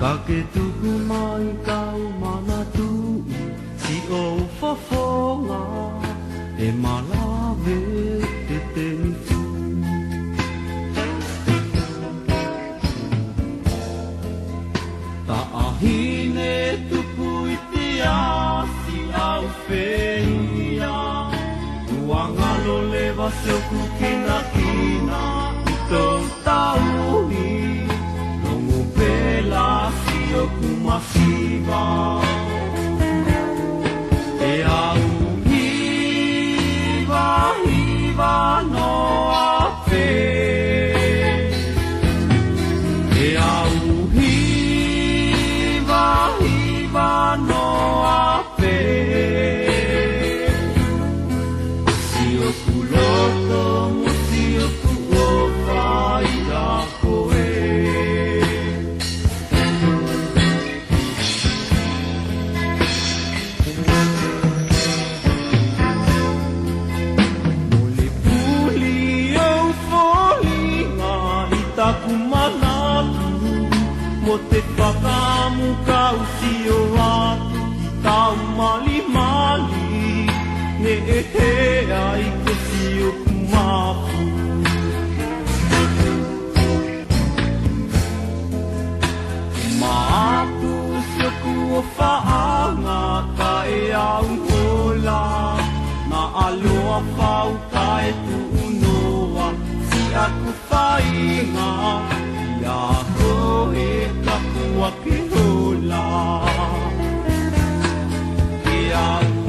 ke tuku mai kau mana tu si o fofonga e malave te teni tu ta ahine tuku i te asi au feia tuangalo lewa seoku kina kina i tau tauhi longu pela si oku masiva e au hiva hiva no ape e au hiva hiva no ape si oku loto mo si oku o whaia koe mo te whakamu kau si o atu i tau mali mali ne e he ai ke si o kumapu maapu si o ku o whaanga ka e au hola na aloa whau ka e tu unoa si aku whainga ia koe ka kua ke hola e au